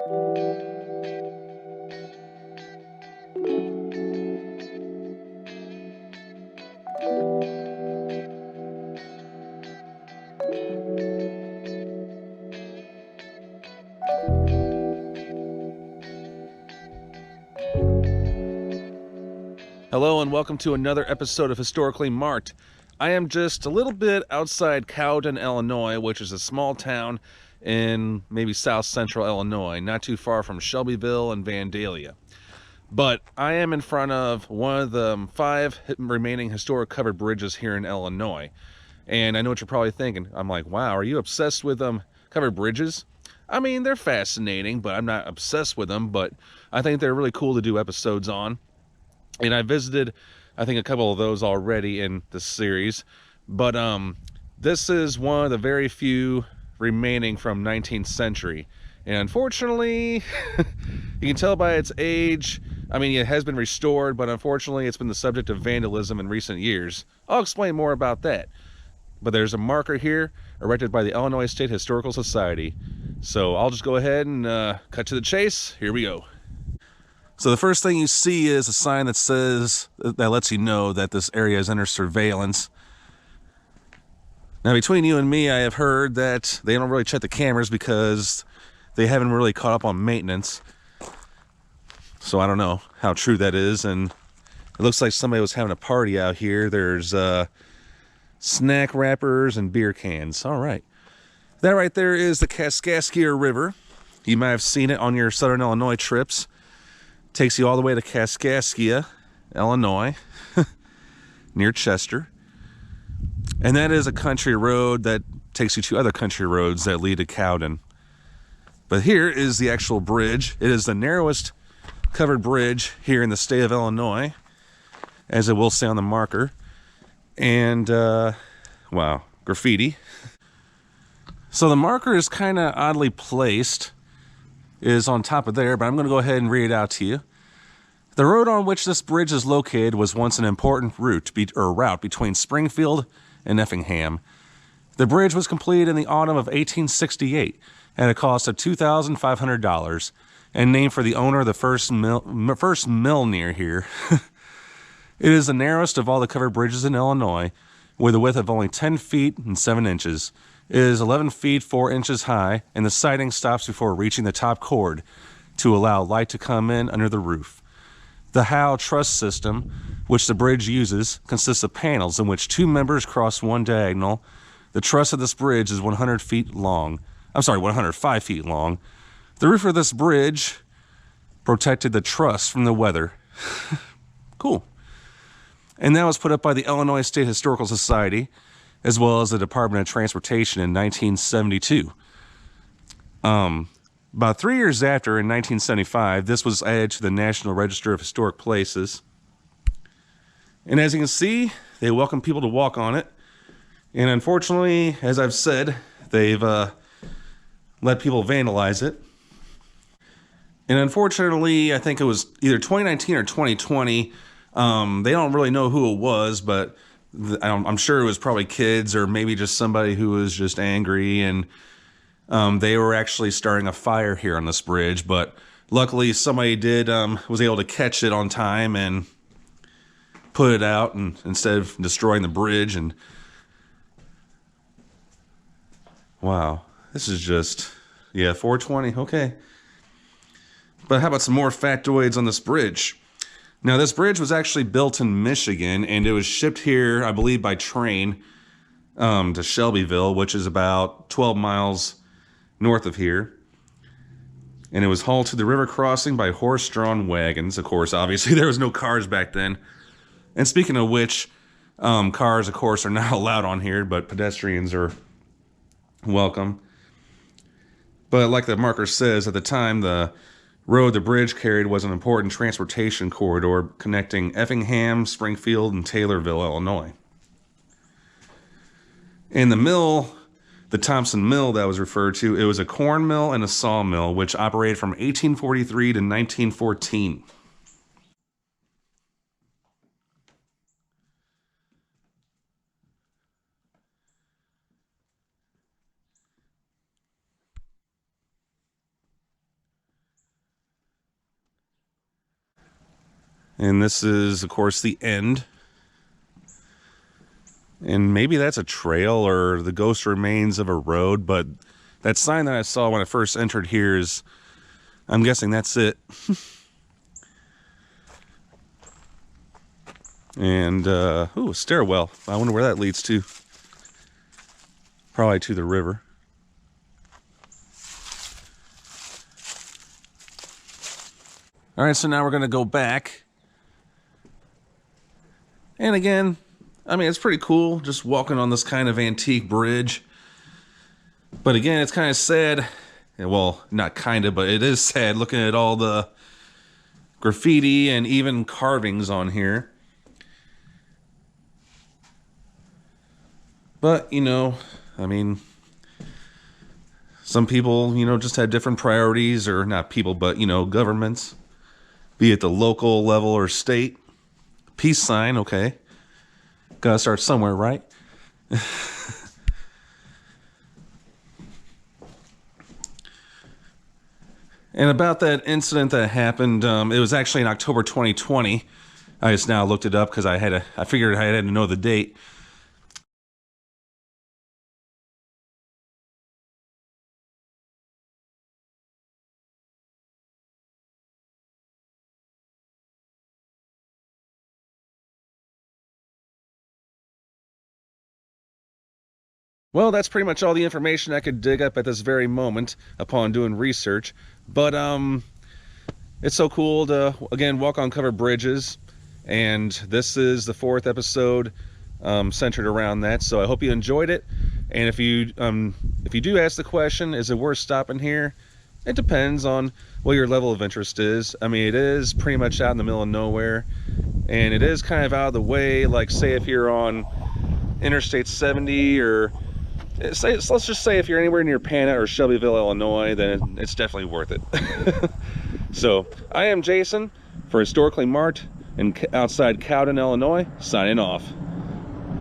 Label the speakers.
Speaker 1: Hello and welcome to another episode of Historically Marked. I am just a little bit outside Cowden, Illinois, which is a small town in maybe south central Illinois, not too far from Shelbyville and Vandalia. But I am in front of one of the 5 remaining historic covered bridges here in Illinois. And I know what you're probably thinking. I'm like, wow, are you obsessed with covered bridges? I mean, they're fascinating, but I'm not obsessed with them, but I think they're really cool to do episodes on. And I visited, I think, a couple of those already in this series. But this is one of the very few remaining from 19th century. And unfortunately, you can tell by its age, I mean, it has been restored, but unfortunately, it's been the subject of vandalism in recent years. I'll explain more about that. But there's a marker here erected by the Illinois State Historical Society. So I'll just go ahead and cut to the chase. Here we go. So the first thing you see is a sign that says, that lets you know that this area is under surveillance. Now between you and me, I have heard that they don't really check the cameras because they haven't really caught up on maintenance. So I don't know how true that is, and it looks like somebody was having a party out here. There's snack wrappers and beer cans. All right. That right there is the Kaskaskia River. You might have seen it on your Southern Illinois trips. Takes you all the way to Kaskaskia, Illinois, near Chester. And that is a country road that takes you to other country roads that lead to Cowden. But here is the actual bridge. It is the narrowest covered bridge here in the state of Illinois, as it will say on the marker. And, wow, graffiti. So the marker is kind of oddly placed. Is on top of there, but I'm going to go ahead and read it out to you. The road on which this bridge is located was once an important route between Springfield and Effingham. The bridge was completed in the autumn of 1868 at a cost of $2,500 and named for the owner of the first mill near here. It is the narrowest of all the covered bridges in Illinois, with a width of only 10 feet and 7 inches. It is 11 feet 4 inches high, and the siding stops before reaching the top chord to allow light to come in under the roof. The Howe truss system, which the bridge uses, consists of panels in which 2 members cross one diagonal. The truss of this bridge is 105 feet long. The roof of this bridge protected the truss from the weather. Cool. And that was put up by the Illinois State Historical Society, as well as the Department of Transportation in 1972. About 3 years after, in 1975, this was added to the National Register of Historic Places. And as you can see, they welcome people to walk on it. And unfortunately, as I've said, they've let people vandalize it. And unfortunately, I think it was either 2019 or 2020. They don't really know who it was, but I'm sure it was probably kids or maybe just somebody who was just angry, and they were actually starting a fire here on this bridge. But luckily, somebody was able to catch it on time and put it out, and instead of destroying the bridge. And wow, this is just 420. Okay, but how about some more factoids on this bridge? Now, this bridge was actually built in Michigan, and it was shipped here, I believe, by train to Shelbyville, which is about 12 miles north of here. And it was hauled to the river crossing by horse-drawn wagons. Of course, obviously, there was no cars back then. And speaking of which, cars, of course, are not allowed on here, but pedestrians are welcome. But like the marker says, at the time, the road the bridge carried was an important transportation corridor connecting Effingham, Springfield, and Taylorville, Illinois. And the mill, the Thompson Mill that was referred to, it was a corn mill and a sawmill, which operated from 1843 to 1914. And this is, of course, the end. And maybe that's a trail or the ghost remains of a road, but that sign that I saw when I first entered here is, I'm guessing that's it. And, ooh, a stairwell. I wonder where that leads to. Probably to the river. All right, so now we're going to go back. And again, I mean, it's pretty cool just walking on this kind of antique bridge. But again, it's kind of sad. Well, not kind of, but it is sad looking at all the graffiti and even carvings on here. But, you know, I mean, some people, you know, just have different priorities, or not people, but, you know, governments, be it the local level or state. Peace sign, okay. Gotta start somewhere, right? And about that incident that happened, it was actually in October 2020. I just now looked it up because I figured I had to know the date. Well, that's pretty much all the information I could dig up at this very moment upon doing research. But it's so cool to, again, walk on covered bridges. And this is the 4th episode centered around that. So I hope you enjoyed it. And if you do ask the question, is it worth stopping here? It depends on what your level of interest is. I mean, it is pretty much out in the middle of nowhere. And it is kind of out of the way. Like, say if you're on Interstate 70, or let's just say if you're anywhere near Pana or Shelbyville, Illinois, then it's definitely worth it. So I am Jason for Historically Marked and outside Cowden, Illinois, signing off.